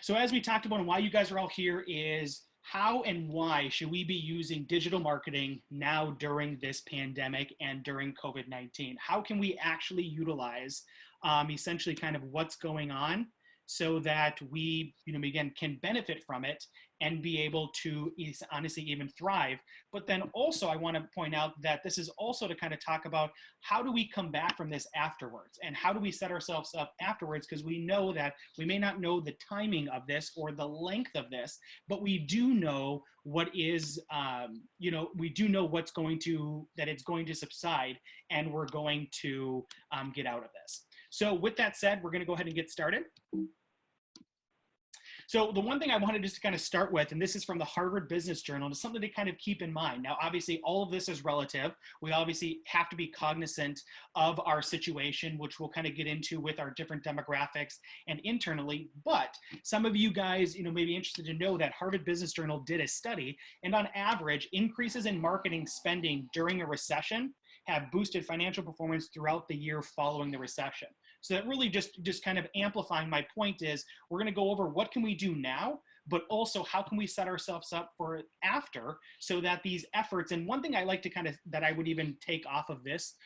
So as we talked about and why you guys are all here is how and why should we be using digital marketing now during this pandemic and during COVID-19? How can we actually utilize essentially kind of what's going on so that we, again, can benefit from it and be able to honestly even thrive. But then also I want to point out that this is also to kind of talk about how do we come back from this afterwards and how do we set ourselves up afterwards, because we know that we may not know the timing of this or the length of this, but we do know what is, we do know that it's going to subside and we're going to get out of this. So with that said, we're going to go ahead and get started. So the one thing I wanted just to kind of start with, and this is from the Harvard Business Journal, and it's something to kind of keep in mind. Now, obviously, all of this is relative. We obviously have to be cognizant of our situation, which we'll kind of get into with our different demographics and internally. But some of you guys, may be interested to know that Harvard Business Journal did a study, and on average, increases in marketing spending during a recession have boosted financial performance throughout the year following the recession. So that really just kind of amplifying my point is we're going to go over what can we do now, but also how can we set ourselves up for after so that these efforts, and one thing I like to kind of, that I would even take off of this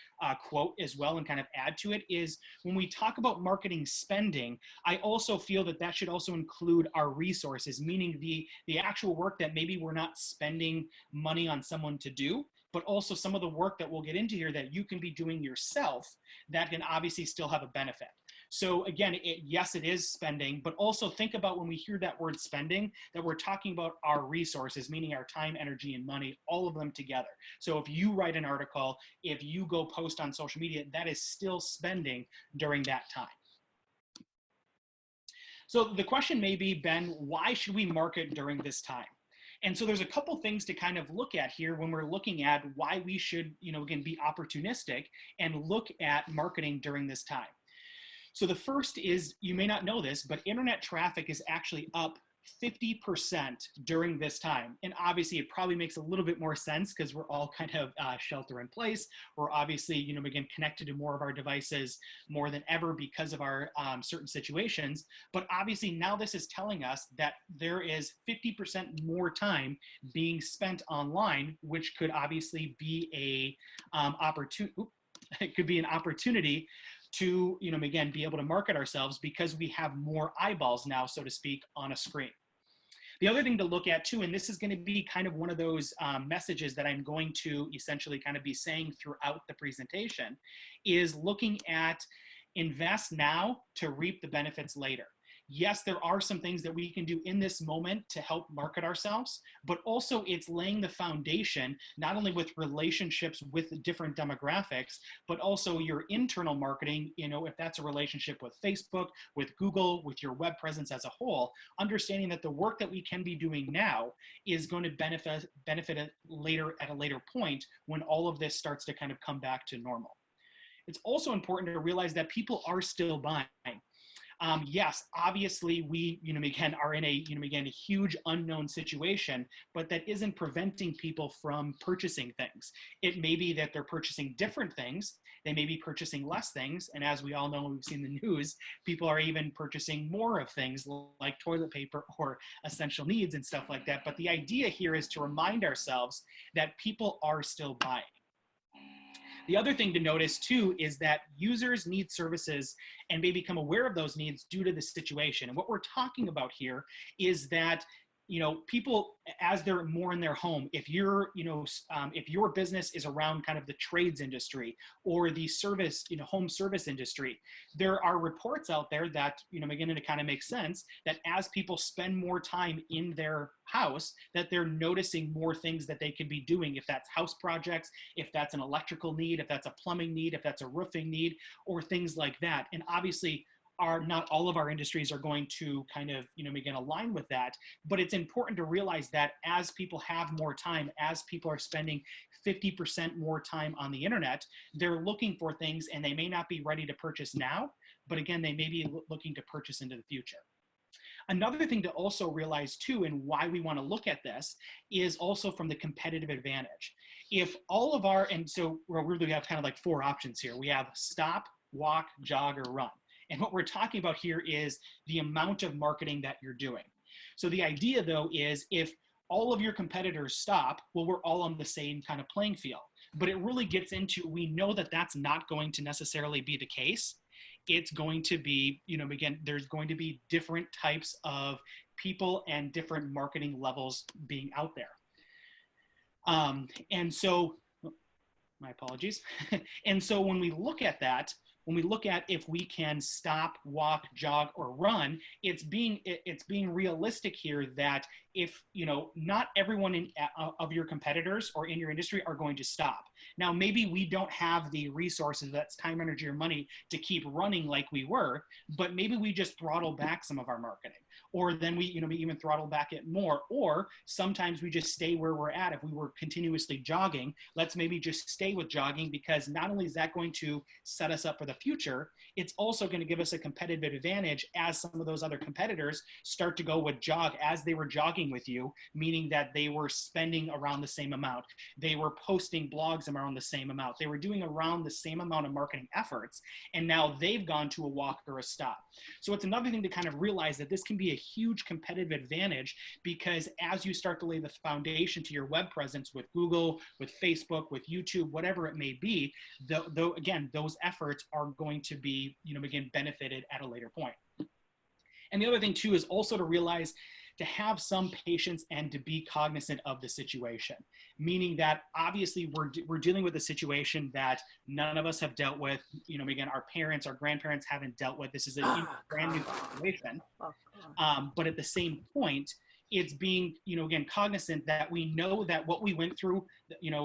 quote as well and kind of add to it is when we talk about marketing spending, I also feel that that should also include our resources, meaning the actual work that maybe we're not spending money on someone to do, but also some of the work that we'll get into here that you can be doing yourself that can obviously still have a benefit. So again, yes, it is spending, but also think about when we hear that word spending, that we're talking about our resources, meaning our time, energy, and money, all of them together. So if you write an article, if you go post on social media, that is still spending during that time. So the question may be, Ben, why should we market during this time? And so there's a couple things to kind of look at here when we're looking at why we should, again, be opportunistic and look at marketing during this time. So the first is, you may not know this, but internet traffic is actually up 50% during this time. And obviously it probably makes a little bit more sense because we're all kind of shelter in place. We're obviously, again, connected to more of our devices more than ever because of our certain situations. But obviously now this is telling us that there is 50% more time being spent online, which could obviously be it could be an opportunity to, again, be able to market ourselves because we have more eyeballs now, so to speak, on a screen. The other thing to look at too, and this is going to be kind of one of those messages that I'm going to essentially kind of be saying throughout the presentation, is looking at invest now to reap the benefits later. Yes, there are some things that we can do in this moment to help market ourselves, but also it's laying the foundation, not only with relationships with different demographics, but also your internal marketing, if that's a relationship with Facebook, with Google, with your web presence as a whole, understanding that the work that we can be doing now is going to benefit it later at a later point when all of this starts to kind of come back to normal. It's also important to realize that people are still buying. Yes, obviously we, again, are in a, again, a huge unknown situation, but that isn't preventing people from purchasing things. It may be that they're purchasing different things. They may be purchasing less things. And as we all know, we've seen the news, people are even purchasing more of things like toilet paper or essential needs and stuff like that. But the idea here is to remind ourselves that people are still buying. The other thing to notice too is that users need services and may become aware of those needs due to the situation. And what we're talking about here is that people, as they're more in their home, if you're, if your business is around kind of the trades industry or the service, home service industry, there are reports out there that, again, it kind of makes sense that as people spend more time in their house, that they're noticing more things that they could be doing, if that's house projects, if that's an electrical need, if that's a plumbing need, if that's a roofing need, or things like that. And obviously, not all of our industries are going to kind of, again, align with that, but it's important to realize that as people have more time, as people are spending 50% more time on the internet, they're looking for things and they may not be ready to purchase now, but again, they may be looking to purchase into the future. Another thing to also realize too, and why we want to look at this, is also from the competitive advantage. If all of our, and so we have kind of like four options here. We have stop, walk, jog, or run. And what we're talking about here is the amount of marketing that you're doing. So the idea, though, is if all of your competitors stop, well, we're all on the same kind of playing field. But it really gets into, we know that that's not going to necessarily be the case. It's going to be, again, there's going to be different types of people and different marketing levels being out there. And so, my apologies. And so when we look at that, when we look at if we can stop, walk, jog, or run, it's being realistic here that if, not everyone of your competitors or in your industry are going to stop. Now, maybe we don't have the resources, that's time, energy, or money to keep running like we were, but maybe we just throttle back some of our marketing. Or then we even throttle back it more. Or sometimes we just stay where we're at. If we were continuously jogging, let's maybe just stay with jogging, because not only is that going to set us up for the future, it's also going to give us a competitive advantage as some of those other competitors start to go with jog as they were jogging with you, meaning that they were spending around the same amount. They were posting blogs around the same amount. They were doing around the same amount of marketing efforts. And now they've gone to a walk or a stop. So it's another thing to kind of realize that this can be a huge competitive advantage, because as you start to lay the foundation to your web presence with Google, with Facebook, with YouTube, whatever it may be, though again, those efforts are going to be, again, benefited at a later point. And the other thing too is also to realize to have some patience and to be cognizant of the situation, meaning that obviously we're dealing with a situation that none of us have dealt with. Again, our parents, our grandparents haven't dealt with. This is a brand new situation. But at the same point, it's being, again, cognizant that we know that what we went through,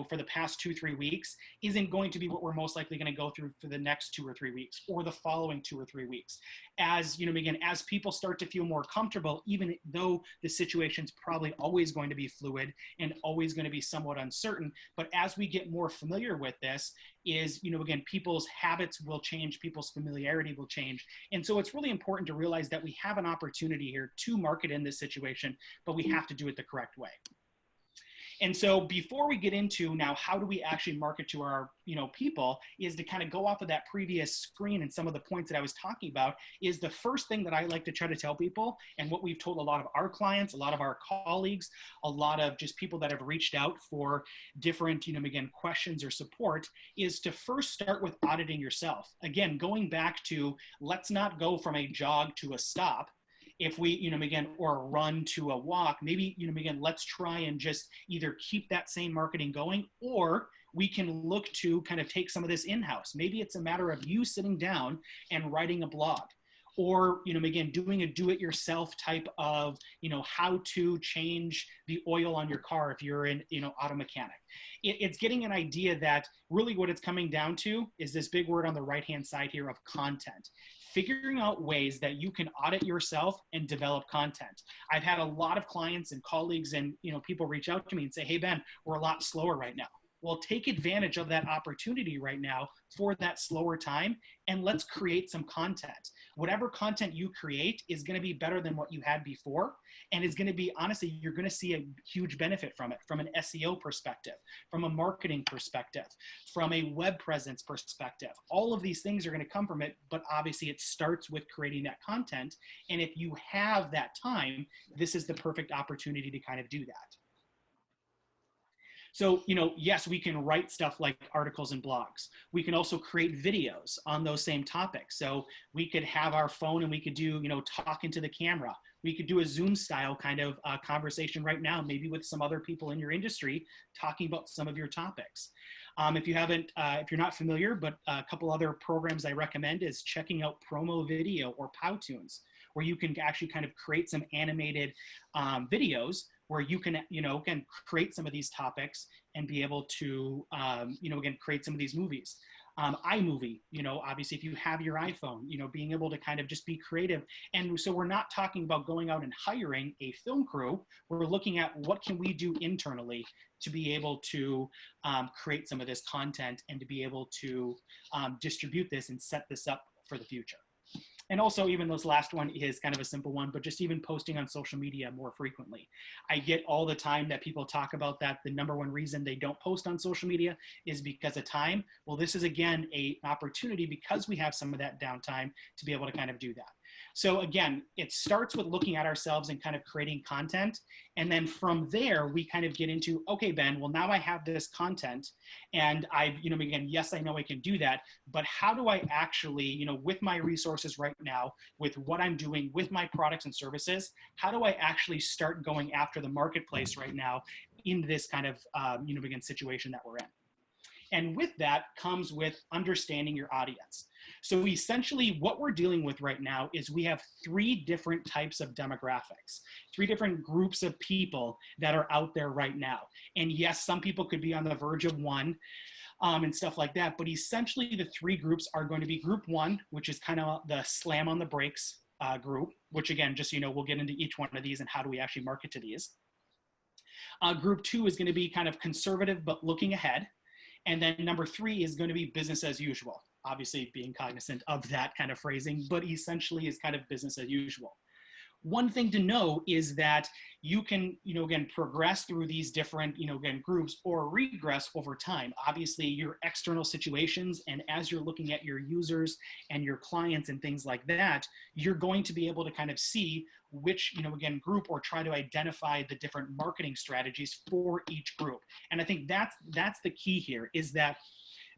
for the past 2-3 weeks isn't going to be what we're most likely going to go through for the next 2 or 3 weeks or the following 2 or 3 weeks. As, again, as people start to feel more comfortable, even though the situation's probably always going to be fluid and always going to be somewhat uncertain, but as we get more familiar with this, is, again, people's habits will change, people's familiarity will change. And so it's really important to realize that we have an opportunity here to market in this situation, but we have to do it the correct way. And so before we get into now, how do we actually market to our, people, is to kind of go off of that previous screen and some of the points that I was talking about. Is the first thing that I like to try to tell people, and what we've told a lot of our clients, a lot of our colleagues, a lot of just people that have reached out for different, again, questions or support, is to first start with auditing yourself. Again, going back to, let's not go from a jog to a stop. If we, again, or a run to a walk, maybe, again, let's try and just either keep that same marketing going, or we can look to kind of take some of this in-house. Maybe it's a matter of you sitting down and writing a blog, or, again, doing a do-it-yourself type of, how to change the oil on your car if you're an, auto mechanic. It's getting an idea that really what it's coming down to is this big word on the right-hand side here of content. Figuring out ways that you can audit yourself and develop content. I've had a lot of clients and colleagues and, people reach out to me and say, hey, Ben, we're a lot slower right now. Well, take advantage of that opportunity right now for that slower time, and let's create some content. Whatever content you create is going to be better than what you had before, and is going to be, honestly, you're going to see a huge benefit from it, from an SEO perspective, from a marketing perspective, from a web presence perspective. All of these things are going to come from it, but obviously it starts with creating that content. And if you have that time, this is the perfect opportunity to kind of do that. So, yes, we can write stuff like articles and blogs. We can also create videos on those same topics. So we could have our phone and we could do, talk into the camera. We could do a Zoom style kind of conversation right now, maybe with some other people in your industry talking about some of your topics. If you're not familiar, but a couple other programs I recommend is checking out Promo Video or Powtoons, where you can actually kind of create some animated videos where you can, again, create some of these topics and be able to, again, create some of these movies. iMovie, obviously if you have your iPhone, being able to kind of just be creative. And so we're not talking about going out and hiring a film crew. We're looking at what can we do internally to be able to create some of this content and to be able to distribute this and set this up for the future. And also even this last one is kind of a simple one, but just even posting on social media more frequently. I get all the time that people talk about that the number one reason they don't post on social media is because of time. Well, this is again an opportunity because we have some of that downtime to be able to kind of do that. So again, it starts with looking at ourselves and kind of creating content. And then from there, we kind of get into, okay, Ben, well, now I have this content and again, yes, I know I can do that, but how do I actually, with my resources right now, with what I'm doing with my products and services, how do I actually start going after the marketplace right now in this kind of, again, situation that we're in? And with that comes with understanding your audience. So essentially what we're dealing with right now is we have 3 different types of demographics, 3 different groups of people that are out there right now. And yes, some people could be on the verge of one and stuff like that, but essentially the 3 groups are going to be group 1, which is kind of the slam on the brakes group, which again, just, we'll get into each one of these and how do we actually market to these. Group 2 is going to be kind of conservative, but looking ahead. And then number 3 is going to be business as usual, obviously being cognizant of that kind of phrasing, but essentially is kind of business as usual. One thing to know is that you can, again, progress through these different, again, groups or regress over time. Obviously, your external situations, and as you're looking at your users and your clients and things like that, you're going to be able to kind of see which, again, group or try to identify the different marketing strategies for each group. And I think that's the key here is that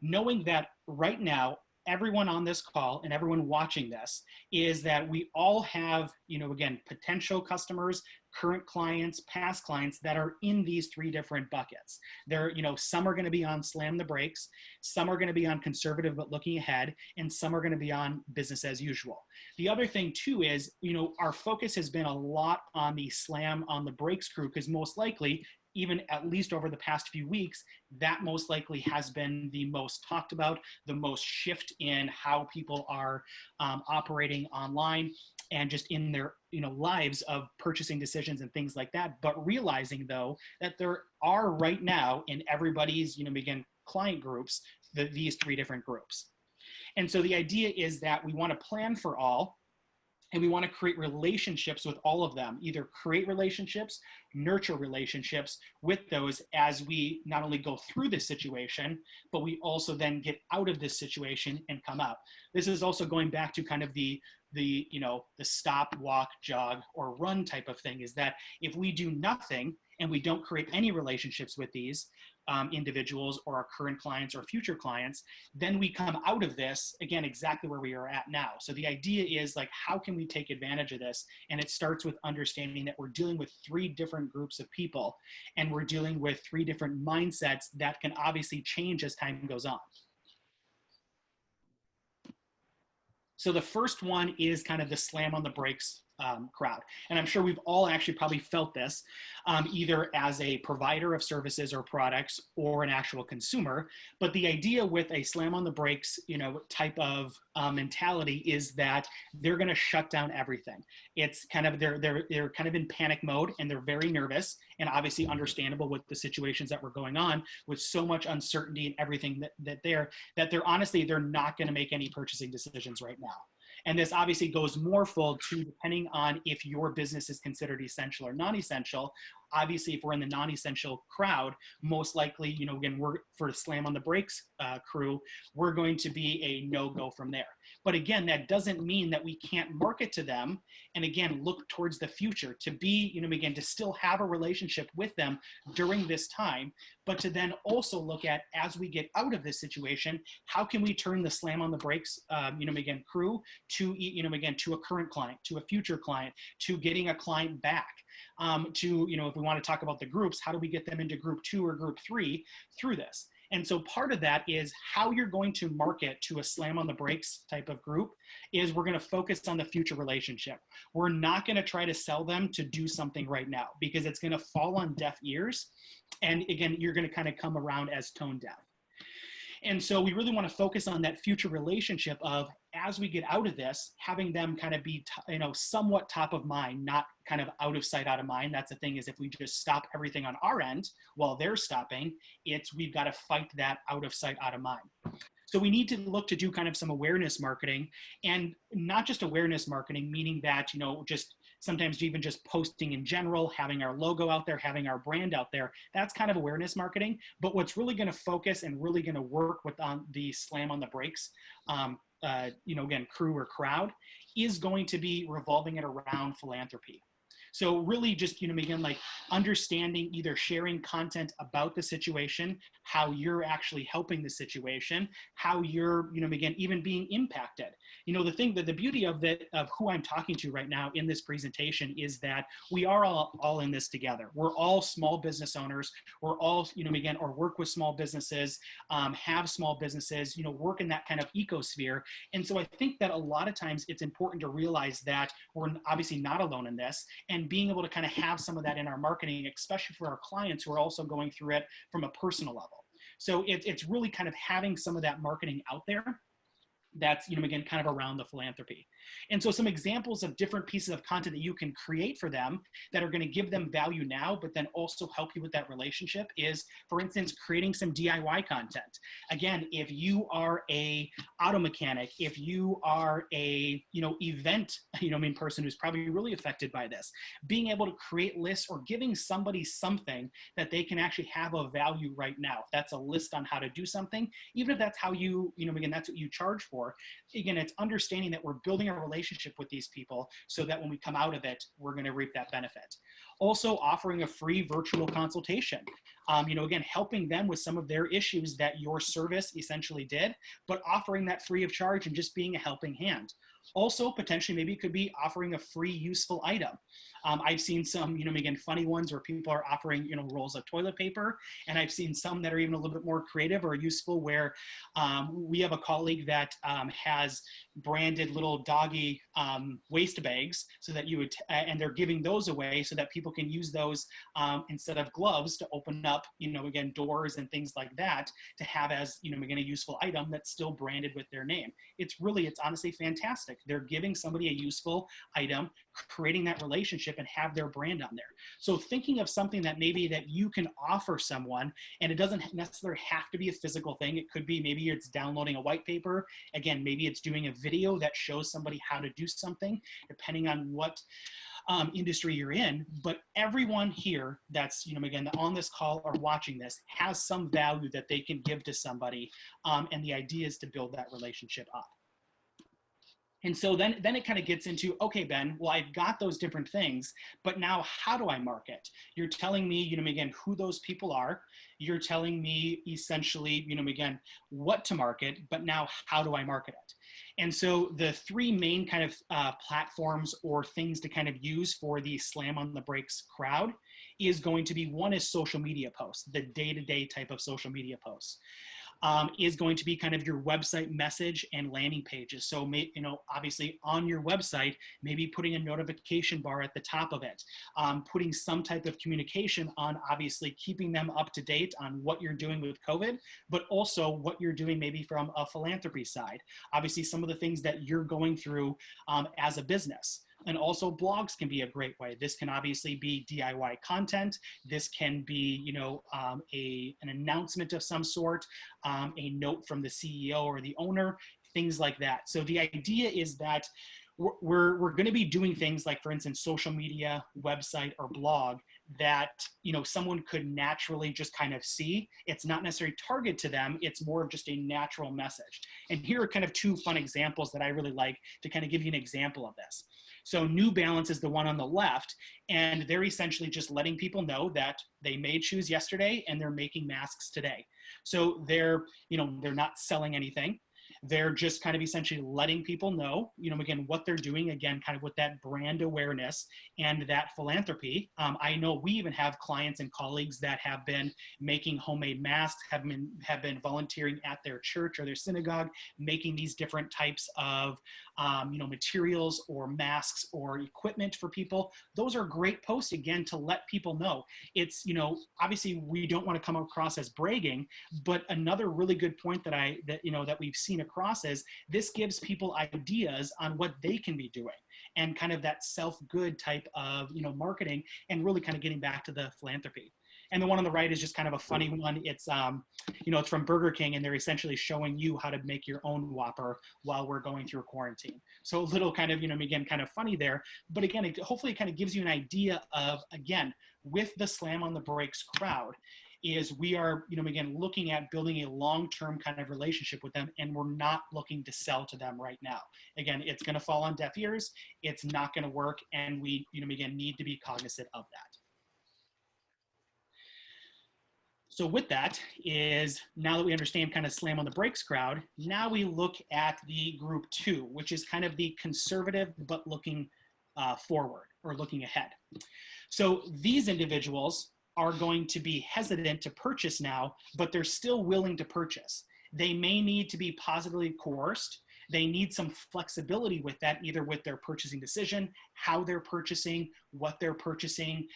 knowing that right now, everyone on this call and everyone watching this is that we all have, again, potential customers, current clients, past clients that are in these 3 different buckets. They're, some are going to be on slam the brakes, some are going to be on conservative but looking ahead, and some are going to be on business as usual. The other thing too is, our focus has been a lot on the slam on the brakes crew because most likely, even at least over the past few weeks, that most likely has been the most talked about, the most shift in how people are operating online and just in their lives of purchasing decisions and things like that. But realizing though that there are right now in everybody's again client groups these 3 different groups. And so the idea is that we want to plan for all. And we want to create relationships with all of them, either create relationships, nurture relationships with those as we not only go through this situation, but we also then get out of this situation and come out. This is also going back to kind of the stop, walk, jog, or run type of thing, is that if we do nothing and we don't create any relationships with these individuals or our current clients or future clients, then we come out of this, again, exactly where we are at now. So the idea is like, how can we take advantage of this? And it starts with understanding that we're dealing with 3 different groups of people and we're dealing with 3 different mindsets that can obviously change as time goes on. So the first one is kind of the slam on the brakes crowd. And I'm sure we've all actually probably felt this either as a provider of services or products or an actual consumer. But the idea with a slam on the brakes, type of mentality is that they're going to shut down everything. It's kind of, they're kind of in panic mode and they're very nervous and obviously understandable with the situations that were going on with so much uncertainty and everything that they're honestly, they're not going to make any purchasing decisions right now. And this obviously goes more full to depending on if your business is considered essential or non-essential. Obviously, if we're in the non-essential crowd, most likely, again, we're for the slam on the brakes crew, we're going to be a no-go from there. But again, that doesn't mean that we can't market to them and again, look towards the future to be, again, to still have a relationship with them during this time, but to then also look at as we get out of this situation, how can we turn the slam on the brakes, again, crew to, again, to a current client, to a future client, to getting a client back. To, if we want to talk about the groups, how do we get them into group 2 or group 3 through this? And so part of that is how you're going to market to a slam on the brakes type of group is we're going to focus on the future relationship. We're not going to try to sell them to do something right now because it's going to fall on deaf ears. And again, you're going to kind of come around as tone deaf. And so we really want to focus on that future relationship of, as we get out of this, having them kind of be, somewhat top of mind, not kind of out of sight, out of mind. That's the thing, is if we just stop everything on our end while they're stopping, we've got to fight that out of sight, out of mind. So we need to look to do kind of some awareness marketing, and not just awareness marketing, meaning that, just sometimes even just posting in general, having our logo out there, having our brand out there. That's kind of awareness marketing. But what's really going to focus and really going to work with the slam on the brakes, again, crew or crowd, is going to be revolving it around philanthropy. So really just, again, like understanding, either sharing content about the situation, how you're actually helping the situation, how you're, again, even being impacted. The beauty of who I'm talking to right now in this presentation is that we are all in this together. We're all small business owners. We're all, again, or work with small businesses, have small businesses, work in that kind of ecosphere. And so I think that a lot of times it's important to realize that we're obviously not alone in this, and being able to kind of have some of that in our marketing, especially for our clients who are also going through it from a personal level. So it's really kind of having some of that marketing out there that's, again, kind of around the philanthropy. And so some examples of different pieces of content that you can create for them that are going to give them value now, but then also help you with that relationship is, for instance, creating some DIY content. Again, if you are a auto mechanic, if you are a, event, person who's probably really affected by this, being able to create lists or giving somebody something that they can actually have a value right now. If that's a list on how to do something, even if that's how you, again, that's what you charge for. Again, it's understanding that we're building a relationship with these people so that when we come out of it, we're going to reap that benefit. Also offering a free virtual consultation, again, helping them with some of their issues that your service essentially did, but offering that free of charge and just being a helping hand. Also, potentially, maybe it could be offering a free useful item. I've seen some, again, funny ones where people are offering, rolls of toilet paper. And I've seen some that are even a little bit more creative or useful, where we have a colleague that has branded little doggy waste bags, so that you would, and they're giving those away so that people can use those instead of gloves to open up, again, doors and things like that, to have as, again, a useful item that's still branded with their name. It's honestly fantastic. They're giving somebody a useful item, creating that relationship, and have their brand on there. So thinking of something that maybe that you can offer someone, and it doesn't necessarily have to be a physical thing. It could be maybe it's downloading a white paper. Again, maybe it's doing a video that shows somebody how to do something, depending on what industry you're in. But everyone here that's, again, on this call or watching this has some value that they can give to somebody. And the idea is to build that relationship up. And so then it kind of gets into, okay, Ben, well, I've got those different things, but now how do I market? You're telling me, again, who those people are. You're telling me essentially, again, what to market, but now how do I market it? And so the three main kind of platforms or things to kind of use for the slam on the brakes crowd is going to be, one is social media posts, the day-to-day type of social media posts. Is going to be kind of your website message and landing pages. So, obviously on your website, maybe putting a notification bar at the top of it, putting some type of communication on, obviously keeping them up to date on what you're doing with COVID, but also what you're doing maybe from a philanthropy side. Obviously, some of the things that you're going through as a business. And also blogs can be a great way. This can obviously be DIY content. This can be, an announcement of some sort, a note from the CEO or the owner, things like that. So the idea is that we're going to be doing things like, for instance, social media, website, or blog that, someone could naturally just kind of see. It's not necessarily targeted to them. It's more of just a natural message. And here are kind of two fun examples that I really like to kind of give you an example of this. So New Balance is the one on the left, and they're essentially just letting people know that they made shoes yesterday and they're making masks today. So they're not selling anything. They're just kind of essentially letting people know, again, what they're doing, again, kind of with that brand awareness and that philanthropy. I know we even have clients and colleagues that have been making homemade masks, have been volunteering at their church or their synagogue, making these different types of, materials or masks or equipment for people. Those are great posts, again, to let people know. It's, obviously we don't want to come across as bragging, but another really good point that we've seen across is this gives people ideas on what they can be doing, and kind of that self-good type of, marketing, and really kind of getting back to the philanthropy. And the one on the right is just kind of a funny one. It's, it's from Burger King, and they're essentially showing you how to make your own Whopper while we're going through quarantine. So a little kind of, again, kind of funny there. But again, hopefully it kind of gives you an idea of, again, with the Slam on the Brakes crowd, is we are, again, looking at building a long-term kind of relationship with them, and we're not looking to sell to them right now. Again, it's going to fall on deaf ears. It's not going to work. And we, again, need to be cognizant of that. So with that is, now that we understand kind of Slam on the Brakes crowd, now we look at the group 2, which is kind of the conservative, but looking forward or looking ahead. So these individuals are going to be hesitant to purchase now, but they're still willing to purchase. They may need to be positively coerced. They need some flexibility with that, either with their purchasing decision, how they're purchasing, what they're purchasing,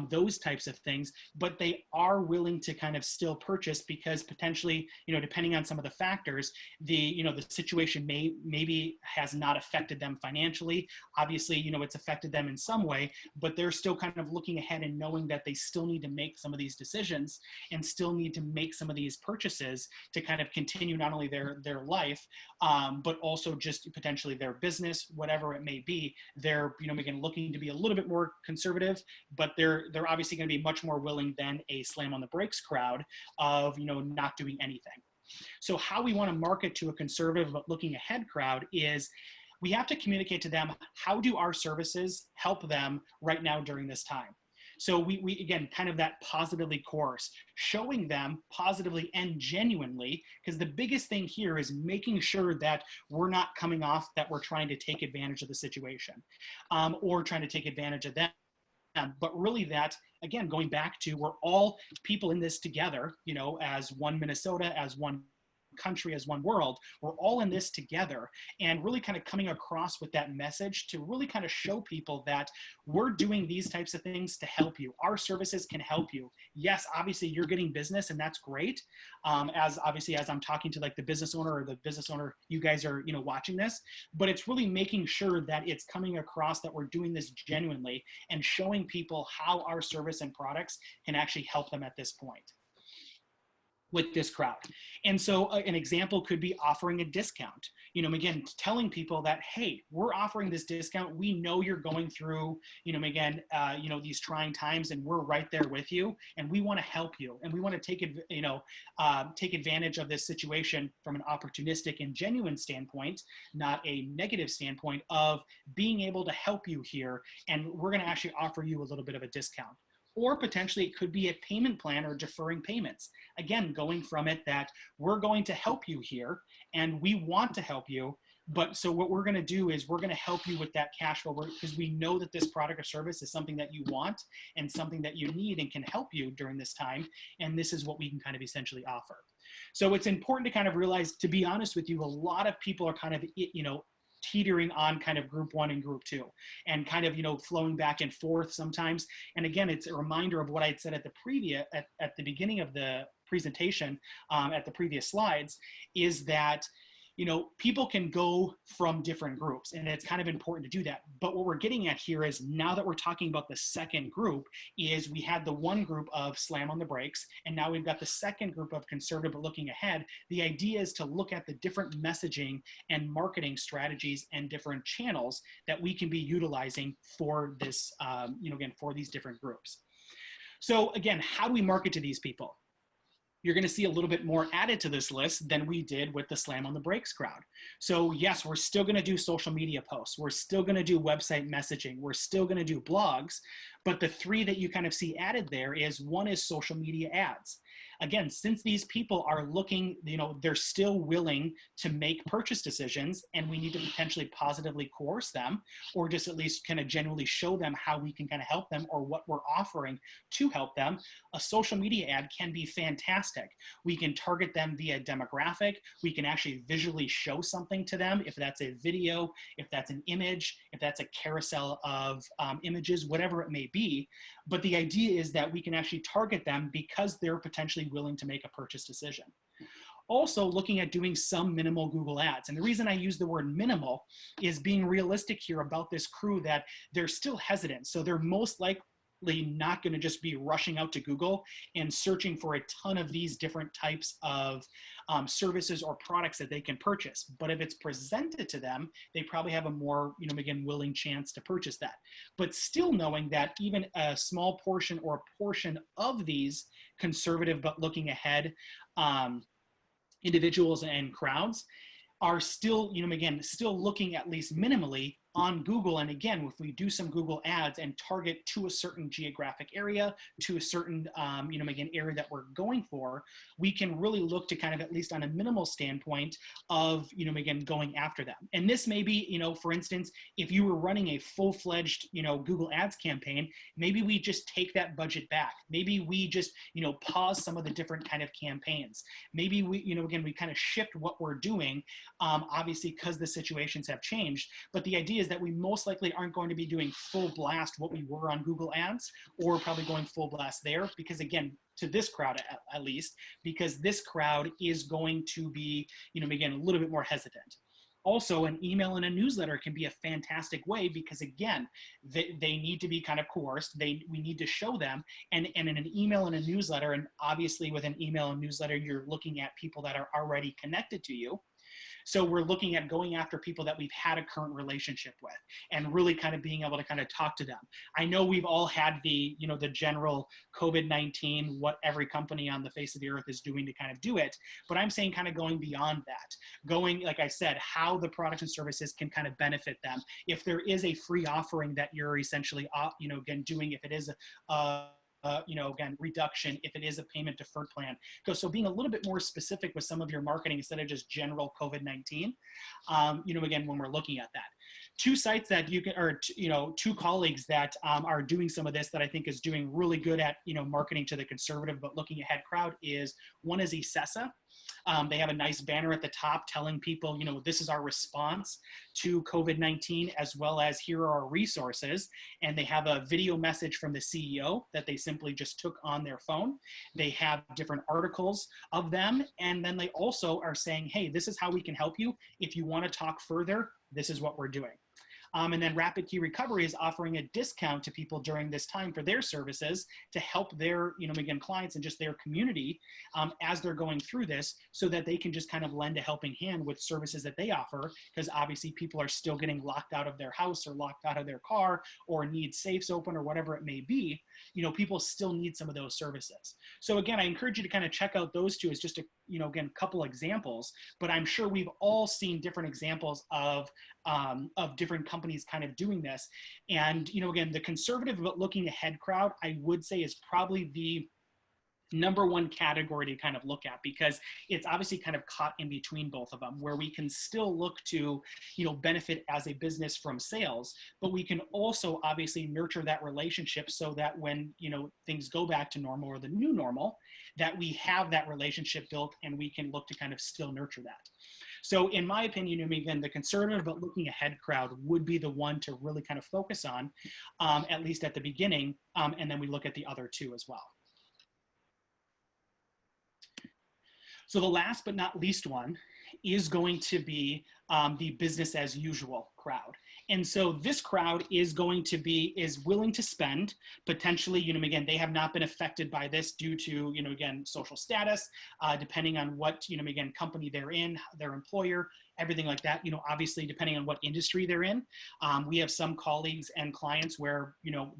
those types of things. But they are willing to kind of still purchase because potentially, depending on some of the factors, the situation maybe has not affected them financially. Obviously, it's affected them in some way, but they're still kind of looking ahead and knowing that they still need to make some of these decisions and still need to make some of these purchases to kind of continue not only their life, but also just potentially their business, whatever it may be. They're, again, looking to be a little bit more conservative, but they're obviously going to be much more willing than a Slam on the Brakes crowd of, not doing anything. So how we want to market to a conservative but looking ahead crowd is we have to communicate to them, how do our services help them right now during this time? So we again, kind of that positively course, showing them positively and genuinely, because the biggest thing here is making sure that we're not coming off that we're trying to take advantage of the situation or trying to take advantage of them. But really that, again, going back to, we're all people in this together, as one Minnesota, as one country, as one world. We're all in this together, and really kind of coming across with that message to really kind of show people that we're doing these types of things to help you. Our services can help you. Yes, obviously you're getting business, and that's great. As I'm talking to like the business owner, or the business owner, you guys are, watching this, but it's really making sure that it's coming across that we're doing this genuinely and showing people how our service and products can actually help them at this point with this crowd. And so an example could be offering a discount, again, telling people that, hey, we're offering this discount. We know you're going through, these trying times, and we're right there with you, and we want to help you. And we want to take advantage of this situation from an opportunistic and genuine standpoint, not a negative standpoint of being able to help you here. And we're going to actually offer you a little bit of a discount. Or potentially it could be a payment plan or deferring payments. Again, going from it that we're going to help you here and we want to help you, but so what we're going to do is we're going to help you with that cash flow, because we know that this product or service is something that you want and something that you need and can help you during this time. And this is what we can kind of essentially offer. So it's important to kind of realize, to be honest with you, a lot of people are kind of, teetering on kind of group 1 and group 2 and kind of, flowing back and forth sometimes. And again, it's a reminder of what I had said at the beginning of the presentation, at the previous slides, is that, people can go from different groups, and it's kind of important to do that. But what we're getting at here is, now that we're talking about the second group, is we had the one group of Slam on the Brakes, and now we've got the second group of conservative but looking ahead. The idea is to look at the different messaging and marketing strategies and different channels that we can be utilizing for this, again, for these different groups. So again, how do we market to these people? You're going to see a little bit more added to this list than we did with the Slam on the Brakes crowd. So yes, we're still going to do social media posts. We're still going to do website messaging. We're still going to do blogs. But the 3 that you kind of see added there is, one is social media ads. Again, since these people are looking, they're still willing to make purchase decisions, and we need to potentially positively coerce them, or just at least kind of genuinely show them how we can kind of help them, or what we're offering to help them. A social media ad can be fantastic. We can target them via demographic. We can actually visually show something to them, if that's a video, if that's an image, if that's a carousel of images, whatever it may be. But the idea is that we can actually target them because they're potentially willing to make a purchase decision. Also looking at doing some minimal Google ads. And the reason I use the word minimal is being realistic here about this crew, that they're still hesitant. So they're most not going to just be rushing out to Google and searching for a ton of these different types of services or products that they can purchase. But if it's presented to them, they probably have a more, again, willing chance to purchase that. But still knowing that even a small portion or a portion of these conservative but looking ahead individuals and crowds are still, again, still looking at least minimally on Google. And again, if we do some Google ads and target to a certain geographic area, to a certain, again, area that we're going for, we can really look to kind of, at least on a minimal standpoint of, again, going after them. And this may be, for instance, if you were running a full-fledged, Google ads campaign, maybe we just take that budget back. Maybe we just, pause some of the different kind of campaigns. Maybe we, again, we kind of shift what we're doing, obviously because the situations have changed. But the idea is that we most likely aren't going to be doing full blast what we were on Google ads, or probably going full blast there, because again, to this crowd at least, because this crowd is going to be, again, a little bit more hesitant. Also, an email and a newsletter can be a fantastic way, because again, they need to be kind of coerced. We need to show them, and in an email and a newsletter, and obviously with an email and newsletter, you're looking at people that are already connected to you. So we're looking at going after people that we've had a current relationship with, and really kind of being able to kind of talk to them. I know we've all had the, the general COVID-19, what every company on the face of the earth is doing to kind of do it, but I'm saying kind of going beyond that, going, like I said, how the products and services can kind of benefit them. If there is a free offering that you're essentially, again, doing, if it is again, reduction, if it is a payment deferred plan. So being a little bit more specific with some of your marketing instead of just general COVID-19, again, when we're looking at that. Two sites that you can, or, two colleagues that are doing some of this that I think is doing really good at, marketing to the conservative but looking ahead crowd is, one is ESESA. They have a nice banner at the top telling people, this is our response to COVID-19, as well as here are our resources. And they have a video message from the CEO that they simply just took on their phone. They have different articles of them. And then they also are saying, hey, this is how we can help you. If you want to talk further, this is what we're doing. And then Rapid Key Recovery is offering a discount to people during this time for their services to help their, again, clients and just their community as they're going through this, so that they can just kind of lend a helping hand with services that they offer, because obviously people are still getting locked out of their house or locked out of their car or need safes open or whatever it may be. People still need some of those services. So again, I encourage you to kind of check out those two as just a, again, couple examples, but I'm sure we've all seen different examples of different companies kind of doing this. And, again, the conservative but looking ahead crowd, I would say, is probably the number one category to kind of look at, because it's obviously kind of caught in between both of them, where we can still look to, benefit as a business from sales, but we can also obviously nurture that relationship so that when, things go back to normal or the new normal, that we have that relationship built and we can look to kind of still nurture that. So in my opinion, again, the conservative but looking ahead crowd would be the one to really kind of focus on, at least at the beginning, and then we look at the other two as well. So the last but not least one is going to be the business as usual crowd. And so this crowd is willing to spend potentially, again, they have not been affected by this due to, again, social status, depending on what, again, company they're in, their employer, everything like that, obviously depending on what industry they're in. We have some colleagues and clients where,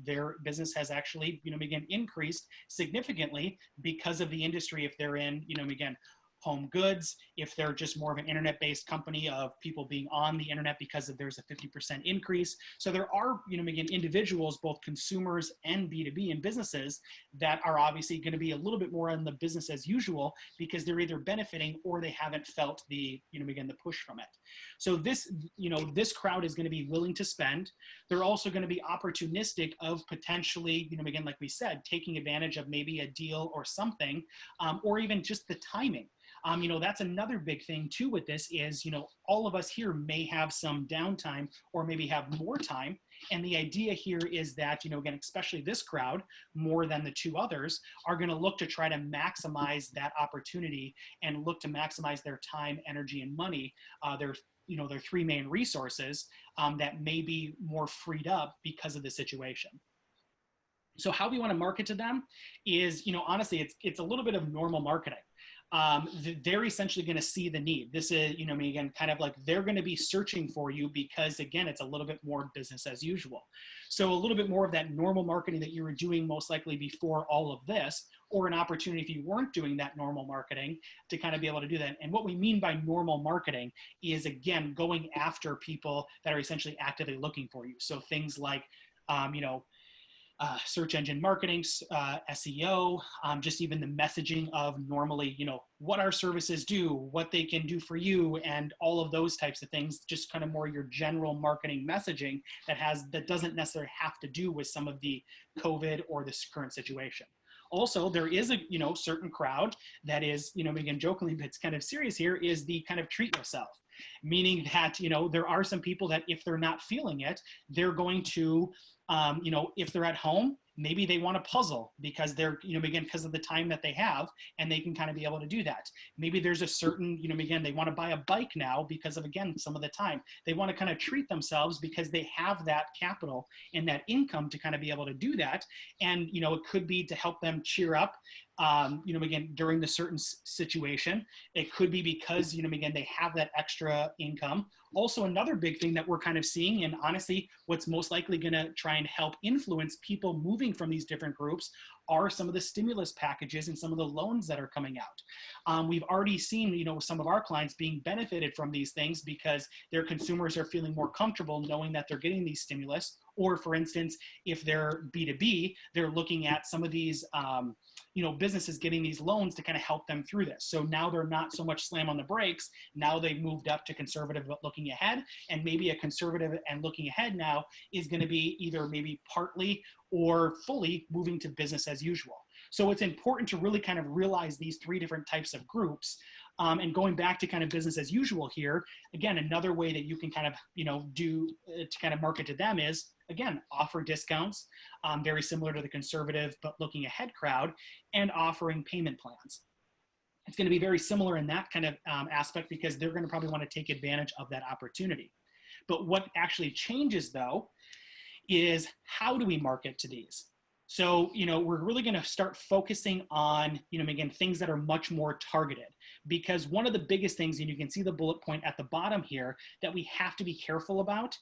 their business has actually, again, increased significantly because of the industry. If they're in, again, home goods, if they're just more of an internet-based company of people being on the internet because there's a 50% increase. So there are, again, individuals, both consumers and B2B and businesses, that are obviously going to be a little bit more on the business as usual, because they're either benefiting or they haven't felt the, again, the push from it. So this, this crowd is going to be willing to spend. They're also going to be opportunistic of potentially, again, like we said, taking advantage of maybe a deal or something, or even just the timing. That's another big thing too with this is, all of us here may have some downtime or maybe have more time. And the idea here is that, again, especially this crowd, more than the two others, are going to look to try to maximize that opportunity and look to maximize their time, energy, and money, their three main resources that may be more freed up because of the situation. So how we want to market to them is, honestly, it's a little bit of normal marketing. They're essentially going to see the need. This is, again, kind of like they're going to be searching for you because, again, it's a little bit more business as usual. So a little bit more of that normal marketing that you were doing most likely before all of this, or an opportunity if you weren't doing that normal marketing to kind of be able to do that. And what we mean by normal marketing is, again, going after people that are essentially actively looking for you. So things like, search engine marketing, SEO, just even the messaging of normally, what our services do, what they can do for you, and all of those types of things, just kind of more your general marketing messaging that doesn't necessarily have to do with some of the COVID or this current situation. Also, there is a certain crowd that is, again, jokingly, but it's kind of serious here, is the kind of treat yourself. Meaning that, there are some people that if they're not feeling it, they're going to, if they're at home, maybe they want to puzzle because they're, again, because of the time that they have, and they can kind of be able to do that. Maybe there's a certain, again, they want to buy a bike now because of, again, some of the time. They want to kind of treat themselves because they have that capital and that income to kind of be able to do that. And, it could be to help them cheer up, again, during the certain situation. It could be because, again, they have that extra income. Also, another big thing that we're kind of seeing, and honestly, what's most likely going to try and help influence people moving from these different groups are some of the stimulus packages and some of the loans that are coming out. We've already seen, some of our clients being benefited from these things because their consumers are feeling more comfortable knowing that they're getting these stimulus. Or for instance, if they're B2B, they're looking at some of these, businesses getting these loans to kind of help them through this. So now they're not so much slam on the brakes. Now they've moved up to conservative but looking ahead, and maybe a conservative and looking ahead now is going to be either maybe partly or fully moving to business as usual. So it's important to really kind of realize these three different types of groups. And going back to kind of business as usual here, again, another way that you can kind of, do to kind of market to them is, again, offer discounts, very similar to the conservative but looking ahead crowd, and offering payment plans. It's going to be very similar in that kind of aspect because they're going to probably want to take advantage of that opportunity. But what actually changes, though, is how do we market to these? So, we're really going to start focusing on, again, things that are much more targeted, because one of the biggest things, and you can see the bullet point at the bottom here, that we have to be careful about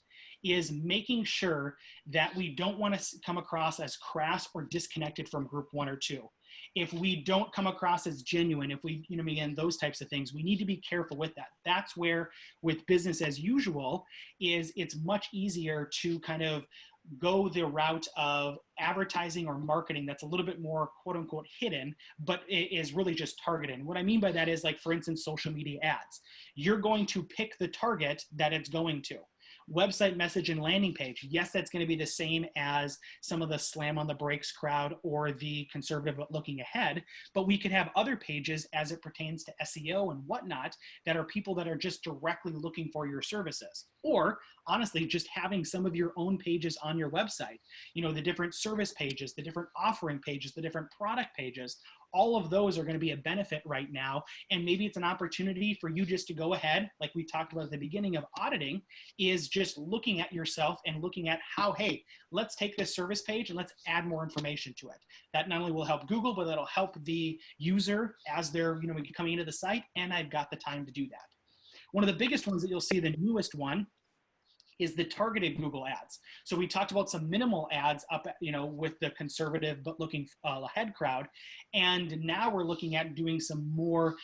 is making sure that we don't want to come across as crass or disconnected from group 1 or 2. If we don't come across as genuine, if we, again, those types of things, we need to be careful with that. That's where with business as usual is it's much easier to kind of go the route of advertising or marketing that's a little bit more quote unquote hidden, but it is really just targeted. And what I mean by that is, like, for instance, social media ads. You're going to pick the target that it's going to. Website message and landing page. Yes, that's going to be the same as some of the slam on the brakes crowd or the conservative but looking ahead, but we could have other pages as it pertains to SEO and whatnot that are people that are just directly looking for your services. Or honestly, just having some of your own pages on your website, the different service pages, the different offering pages, the different product pages. All of those are going to be a benefit right now. And maybe it's an opportunity for you just to go ahead, like we talked about at the beginning of auditing, is just looking at yourself and looking at how, hey, let's take this service page and let's add more information to it. That not only will help Google, but that'll help the user as they're coming into the site, and I've got the time to do that. One of the biggest ones that you'll see, the newest one, is the targeted Google ads. So we talked about some minimal ads up, with the conservative but looking ahead crowd. And now we're looking at doing some more,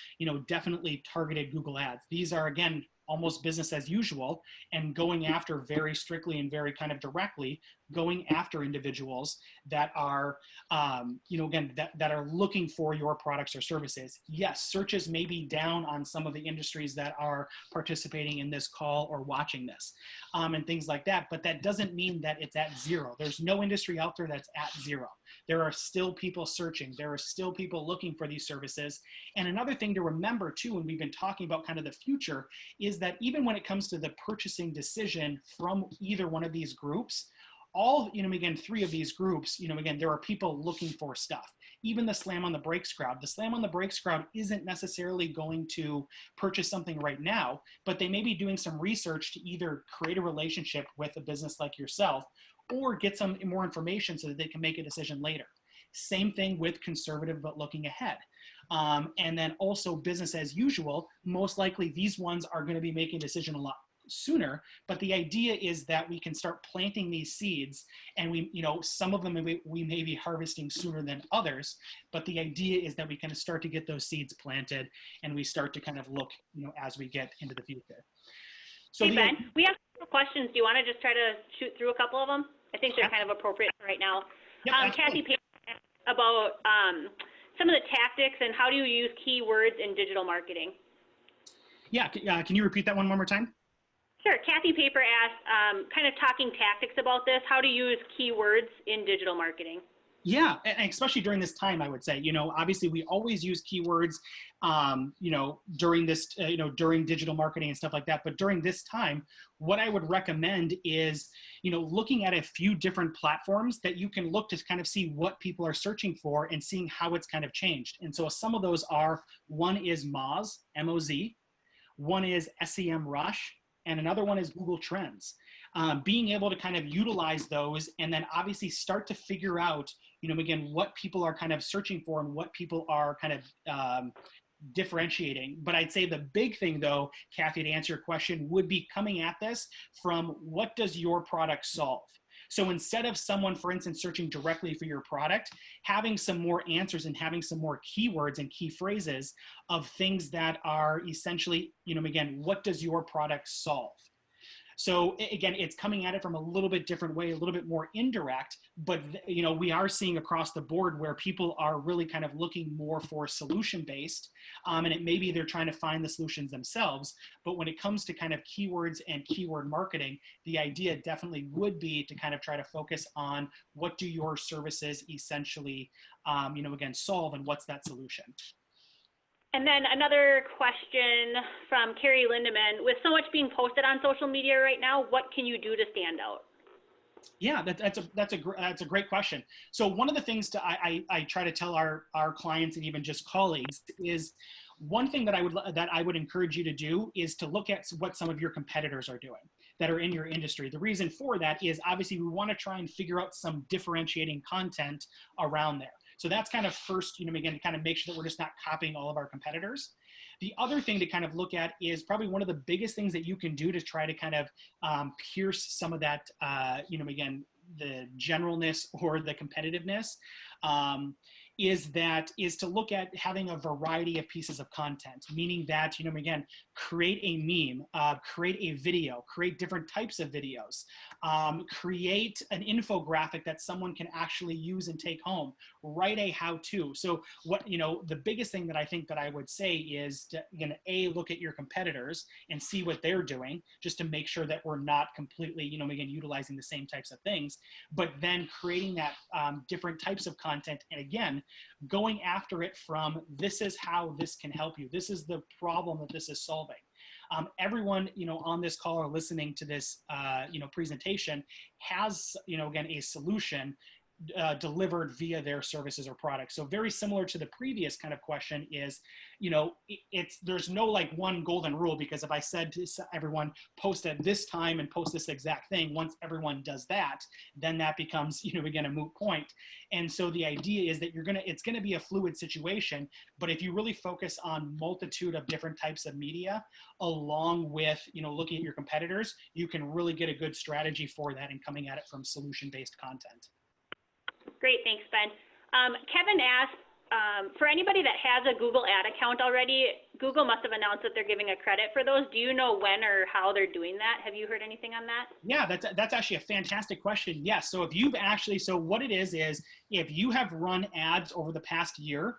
definitely targeted Google ads. These are, again, almost business as usual, and going after very strictly and very kind of directly, going after individuals that are, again, that are looking for your products or services. Yes, searches may be down on some of the industries that are participating in this call or watching this, and things like that, but that doesn't mean that it's at zero. There's no industry out there that's at zero. There are still people searching. There are still people looking for these services. And another thing to remember too, when we've been talking about kind of the future, is that even when it comes to the purchasing decision from either one of these groups, all, again, three of these groups, again, there are people looking for stuff. Even the slam on the brakes crowd. The slam on the brakes crowd isn't necessarily going to purchase something right now, but they may be doing some research to either create a relationship with a business like yourself, or get some more information so that they can make a decision later. Same thing with conservative, but looking ahead. And then also business as usual, most likely these ones are going to be making a decision a lot sooner, but the idea is that we can start planting these seeds, and some of them we may be harvesting sooner than others, but the idea is that we kind of start to get those seeds planted, and we start to kind of look, as we get into the future. So hey Ben, we have questions. Do you want to just try to shoot through a couple of them? I think they're kind of appropriate right now. Yep, Kathy asked about some of the tactics and how do you use keywords in digital marketing? Yeah, can you repeat that one more time? Sure. Kathy Paper asked, kind of talking tactics about this, how to use keywords in digital marketing. Yeah, and especially during this time, I would say, obviously we always use keywords, during this, during digital marketing and stuff like that. But during this time, what I would recommend is, looking at a few different platforms that you can look to kind of see what people are searching for and seeing how it's kind of changed. And so some of those are, one is Moz, M-O-Z, one is SEMrush, and another one is Google Trends. Being able to kind of utilize those and then obviously start to figure out, again, what people are kind of searching for and what people are kind of differentiating. But I'd say the big thing though, Kathy, to answer your question, would be coming at this from what does your product solve? So instead of someone, for instance, searching directly for your product, having some more answers and having some more keywords and key phrases of things that are essentially, again, what does your product solve? So again, it's coming at it from a little bit different way, a little bit more indirect, but we are seeing across the board where people are really kind of looking more for solution-based, and it may be they're trying to find the solutions themselves. But when it comes to kind of keywords and keyword marketing, the idea definitely would be to kind of try to focus on what do your services essentially, again, solve, and what's that solution. And then another question from Carrie Lindemann. With so much being posted on social media right now, what can you do to stand out? Yeah, that's a great question. So one of the things I try to tell our clients and even just colleagues is one thing that I would encourage you to do is to look at what some of your competitors are doing that are in your industry. The reason for that is obviously we want to try and figure out some differentiating content around there. So that's kind of first, again, to kind of make sure that we're just not copying all of our competitors. The other thing to kind of look at is probably one of the biggest things that you can do to try to kind of pierce some of that, again, the generalness or the competitiveness, is to look at having a variety of pieces of content, meaning that, again, create a meme, create a video, create different types of videos, create an infographic that someone can actually use and take home, write a how-to. So what, the biggest thing that I think that I would say is to, again, look at your competitors and see what they're doing, just to make sure that we're not completely, again, utilizing the same types of things, but then creating that different types of content. And again, going after it from, this is how this can help you. This is the problem that this is solving. Everyone, on this call or listening to this, presentation has, again, a solution delivered via their services or products. So very similar to the previous kind of question is, there's no like one golden rule, because if I said to everyone, post at this time and post this exact thing, once everyone does that, then that becomes, again, a moot point. And so the idea is that it's going to be a fluid situation, but if you really focus on multitude of different types of media, along with, looking at your competitors, you can really get a good strategy for that and coming at it from solution-based content. Great, thanks, Ben. Kevin asked, for anybody that has a Google ad account already, Google must have announced that they're giving a credit for those. Do you know when or how they're doing that? Have you heard anything on that? Yeah, that's actually a fantastic question. Yes, so so what it is if you have run ads over the past year,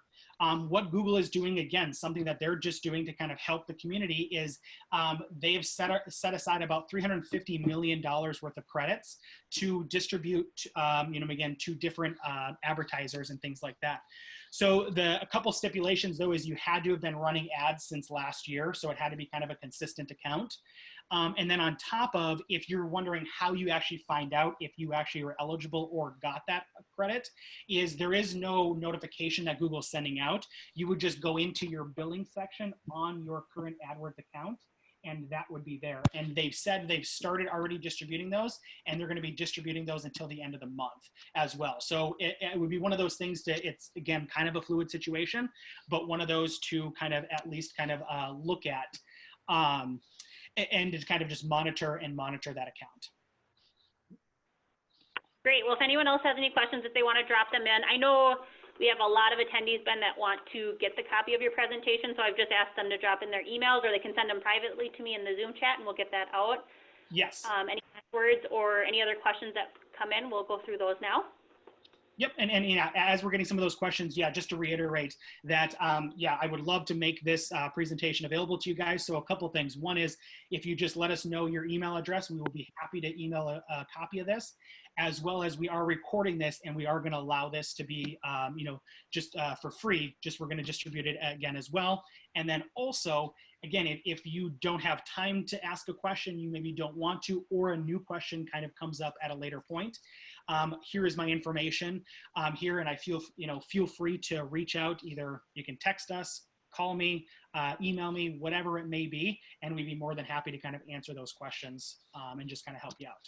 what Google is doing, again, something that they're just doing to kind of help the community is they've set aside about $350 million worth of credits to distribute, again, to different advertisers and things like that. So a couple stipulations, though, is you had to have been running ads since last year, so it had to be kind of a consistent account. And then on top of, if you're wondering how you actually find out if you actually were eligible or got that credit, is there is no notification that Google's sending out. You would just go into your billing section on your current AdWords account, and that would be there. And they've said they've started already distributing those, and they're going to be distributing those until the end of the month as well. So it would be one of those things that it's, again, kind of a fluid situation, but one of those to kind of at least kind of look at and to kind of just monitor that account. Great. Well, if anyone else has any questions, if they want to drop them in, I know we have a lot of attendees, Ben, that want to get the copy of your presentation, so I've just asked them to drop in their emails, or they can send them privately to me in the Zoom chat, and we'll get that out. Yes. Any words or any other questions that come in, we'll go through those now. Yep, and yeah, as we're getting some of those questions, yeah, just to reiterate that, yeah, I would love to make this presentation available to you guys. So a couple of things. One is, if you just let us know your email address, we will be happy to email a copy of this, as well as we are recording this, and we are going to allow this to be, you know, just for free. Just we're going to distribute it again as well. And then also, again, if you don't have time to ask a question, you maybe don't want to, or a new question kind of comes up at a later point, here is my information here, and I feel free to reach out. Either you can text us, call me, email me, whatever it may be, and we'd be more than happy to kind of answer those questions and just kind of help you out.